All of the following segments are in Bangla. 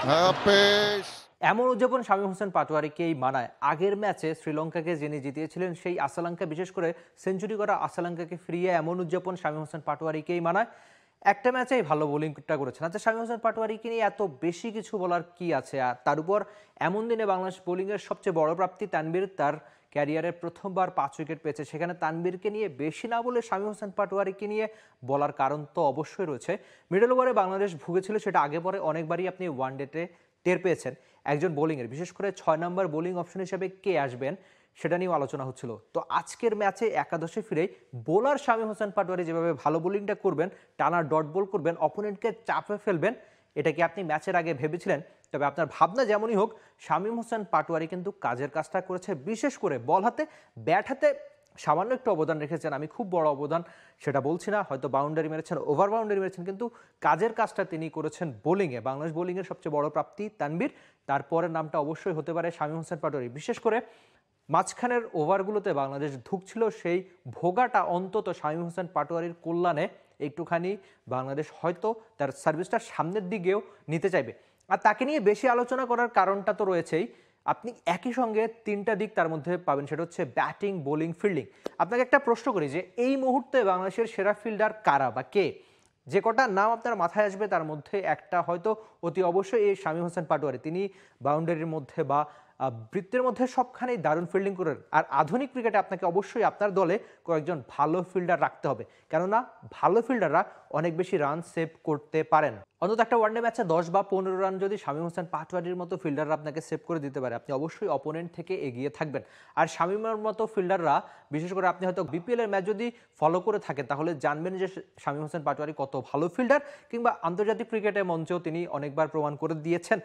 হাফেজ। এমন উদযাপন শামীম হোসেন পাটোয়ারিকেই মানায়। আগের ম্যাচে শ্রীলঙ্কাকে যিনি জিতিয়েছিলেন সেই আসালাঙ্কা, বিশেষ করে সেঞ্চুরি করা আসালাঙ্কাকে ফিরিয়ে এমন উদযাপন শামীম হোসেন পাটোয়ারিকেই মানায়। একটা ম্যাচেই ভালো বোলিংটা করেছেন। আচ্ছা, শামীম হোসেন পাটোয়ারিকে নিয়ে এত বেশি কিছু বলার কি আছে? আর তার উপর এমন দিনে বাংলাদেশ বোলিংয়ের সবচেয়ে বড় প্রাপ্তি তানভীর তার ক্যারিয়ারের প্রথমবার 5 উইকেট পেয়েছে। সেখানে তানভীরকে নিয়ে বেশি না বলে শামীম হোসেন পাটোয়ারিকে নিয়ে বলার কারণ তো অবশ্যই রয়েছে। মিডল ওভারে বাংলাদেশ ভুগেছিল, সেটা আগে পরে অনেকবারই আপনি ওয়ানডেতে টের পেয়েছেন। একজন বোলিংয়ের, বিশেষ করে 6 নম্বর বোলিং অপশন হিসেবে কে আসবেন সেটা নিয়েও আলোচনা হচ্ছিল। তো আজকের ম্যাচে একাদশে ফিরেই বোলার শামীম হোসেন পাটোয়ারি যেভাবে ভালো বোলিংটা করবেন, টানা ডট বল করবেন, অপোনেন্টকে চাপে ফেলবেন, এটা কি আপনি ম্যাচের আগে ভেবেছিলেন? তবে আপনার ভাবনা যেমনই হোক, শামীম হোসেন পাটোয়ারি কিন্তু কাজের কাজটা করেছে। বিশেষ করে বল হাতে, ব্যাট হাতে সামান্য একটু অবদান রেখেছেন। আমি খুব বড় অবদান সেটা বলছি না, হয়তো বাউন্ডারি মেরেছেন, ওভার বাউন্ডারি মেরেছেন, কিন্তু কাজের কাজটা তিনি করেছেন বোলিংয়ে। বাংলাদেশ বোলিংয়ের সবচেয়ে বড় প্রাপ্তি তানভীর, তারপরের নামটা অবশ্যই হতে পারে শামীম হোসেন পাটোয়ারি। বিশেষ করে মাঝখানের ওভারগুলোতে বাংলাদেশ ধুঁকছিল, সেই ভোগাটা অন্তত শামীম হোসেন পাটোয়ারির কল্যাণে একটুখানি বাংলাদেশ হয়তো তার সার্ভিসটা সামনের দিকেও নিতে চাইবে। আর তাকে নিয়ে বেশি আলোচনা করার কারণটা তো রয়েছেই। আপনি একই সঙ্গে 3টা দিক তার মধ্যে পাবেন, সেটা হচ্ছে ব্যাটিং, বোলিং, ফিল্ডিং। আপনাকে একটা প্রশ্ন করি যে এই মুহূর্তে বাংলাদেশের সেরা ফিল্ডার কারা বা কে? যে কটা নাম আপনার মাথায় আসবে তার মধ্যে একটা হয়তো অতি অবশ্যই এই শামীম হোসেন পাটোয়ারি। তিনি বাউন্ডারির মধ্যে বা বৃত্তের মধ্যে সবখানেই দারুণ ফিল্ডিং করেন। আর আধুনিক ক্রিকেটে আপনাকে অবশ্যই আপনার দলে কয়েকজন ভালো ফিল্ডার রাখতে হবে, কেননা ভালো ফিল্ডাররা অনেক বেশি রান সেভ করতে পারেন। অন্তত একটা ওয়ানডে ম্যাচে 10 বা 15 রান যদি শামীম হোসেন পাটোয়ারির মতো ফিল্ডাররা আপনাকে সেভ করে দিতে পারে, আপনি অবশ্যই অপোনেন্ট থেকে এগিয়ে থাকবেন। আর শামীমের মতো ফিল্ডাররা, বিশেষ করে আপনি হয়তো বিপিএল এর ম্যাচ যদি ফলো করে থাকেন, তাহলে জানবেন যে শামীম হোসেন পাটোয়ারি কত ভালো ফিল্ডার, কিংবা আন্তর্জাতিক ক্রিকেটের মঞ্চেও তিনি অনেকবার প্রমাণ করে দিয়েছেন।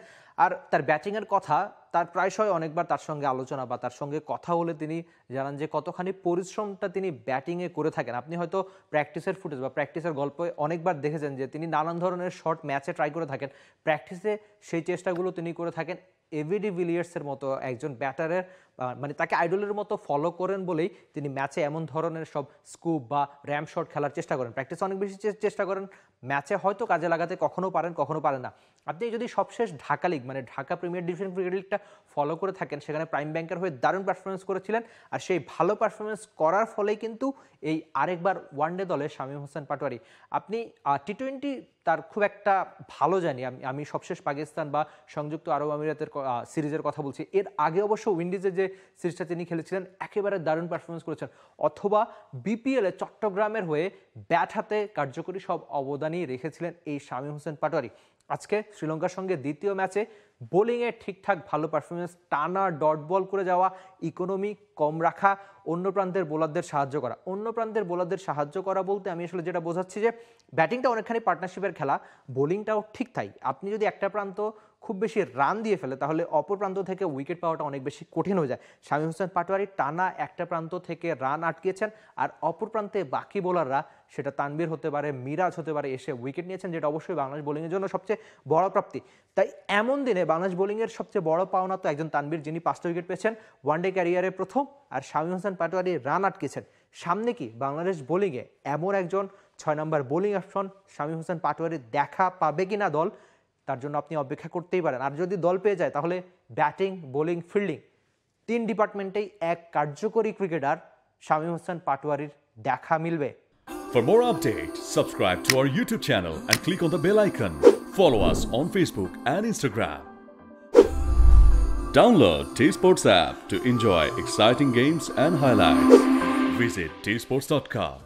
আর তার ব্যাটিংয়ের কথা, তার প্রায়শই অনেকবার তার সঙ্গে আলোচনা বা তার সঙ্গে কথা হলে তিনি জানান যে কতখানি পরিশ্রমটা তিনি ব্যাটিংয়ে করে থাকেন। আপনি হয়তো প্র্যাকটিসের ফুটেজ বা প্র্যাকটিসের গল্পে অনেকবার দেখেছেন যে তিনি নানান ধরনের শট ম্যাচে ট্রাই করে থাকেন। প্র্যাকটিসে সেই চেষ্টাগুলো তিনি করে থাকেন। এভিডি ভিলিয়ার্সের মতো একজন ব্যাটারের, মানে তাকে আইডলের মতো ফলো করেন বলেই তিনি ম্যাচে এমন ধরনের সব স্কুপ বা র্যাম শট খেলার চেষ্টা করেন। প্র্যাকটিসে অনেক বেশি চেষ্টা করেন, ম্যাচে হয়তো কাজে লাগাতে কখনো পারেন, কখনো পারেন না। আপনি যদি সবশেষ ঢাকা লিগ, মানে ঢাকা প্রিমিয়ার ডিভিশন ক্রিকেট লিগটা ফলো করে থাকেন, সেখানে প্রাইম ব্যাংকের হয়ে দারুণ পারফরমেন্স করেছিলেন। আর সেই ভালো পারফরমেন্স করার ফলেই কিন্তু এই আরেকবার ওয়ানডে দলে শামীম হোসেন পাটোয়ারি। আপনি টি-20 তার খুব একটা ভালো জানি, আমি সবশেষ পাকিস্তান বা সংযুক্ত আরব আমিরাতের সিরিজের কথা বলছি। এর আগে অবশ্য উইন্ডিজের যে সিরিজটা তিনি খেলেছিলেন, একেবারে দারুণ পারফরমেন্স করেছেন। অথবা বিপিএলে চট্টগ্রামের হয়ে ব্যাট হাতে কার্যকরী সব অবদানই রেখেছিলেন এই শামীম হোসেন পাটোয়ারি। আজকে শ্রীলঙ্কার সঙ্গে দ্বিতীয় ম্যাচে বোলিংয়ে ঠিকঠাক ভালো পারফরমেন্স, টানা ডট বল করে যাওয়া, ইকোনমি কম রাখা, অন্য প্রান্তের বোলারদের সাহায্য করা বলতে আমি আসলে যেটা বোঝাচ্ছি যে ব্যাটিংটা অনেকখানি পার্টনারশিপের খেলা, বোলিংটাও ঠিক তাই। আপনি যদি একটা প্রান্ত খুব বেশি রান দিয়ে ফেলে, তাহলে অপর প্রান্ত থেকে উইকেট পাওয়াটা অনেক বেশি কঠিন হয়ে যায়। শামীম হোসেন পাটোয়ারি টানা একটা প্রান্ত থেকে রান আটকিয়েছেন, আর অপর প্রান্তে বাকি বোলাররা, সেটা তানভীর হতে পারে, মিরাজ হতে পারে, এসে উইকেট নিয়েছেন, যেটা অবশ্যই বাংলাদেশ বোলিংয়ের জন্য সবচেয়ে বড় প্রাপ্তি। তাই এমন দিনে বাংলাদেশ বোলিংয়ের সবচেয়ে বড় পাওনা তো একজন তানভীর, যিনি 5টা উইকেট পেয়েছেন ওয়ানডে ক্যারিয়ারে প্রথম, আর শামীম হোসেন পাটোয়ারি রান আটকেছেন। সামনে কি বাংলাদেশ বোলিংয়ে এমন একজন 6 নম্বর বোলিং অপশন শামীম হোসেন পাটোয়ারির দেখা পাবে কিনা দল, তার জন্য আপনি অপেক্ষা করতেই পারেন। আর যদি দল পেয়ে যায়, তাহলে ব্যাটিং, বোলিং, ফিল্ডিং 3 ডিপার্টমেন্টেই এক কার্যকরী ক্রিকেটার শামীম হোসেন পাটোয়ারির দেখা মিলবে। For more updates, subscribe to our YouTube channel and click on the bell icon. Follow us on Facebook and Instagram. Download T-Sports app to enjoy exciting games and highlights. Visit tsports.com.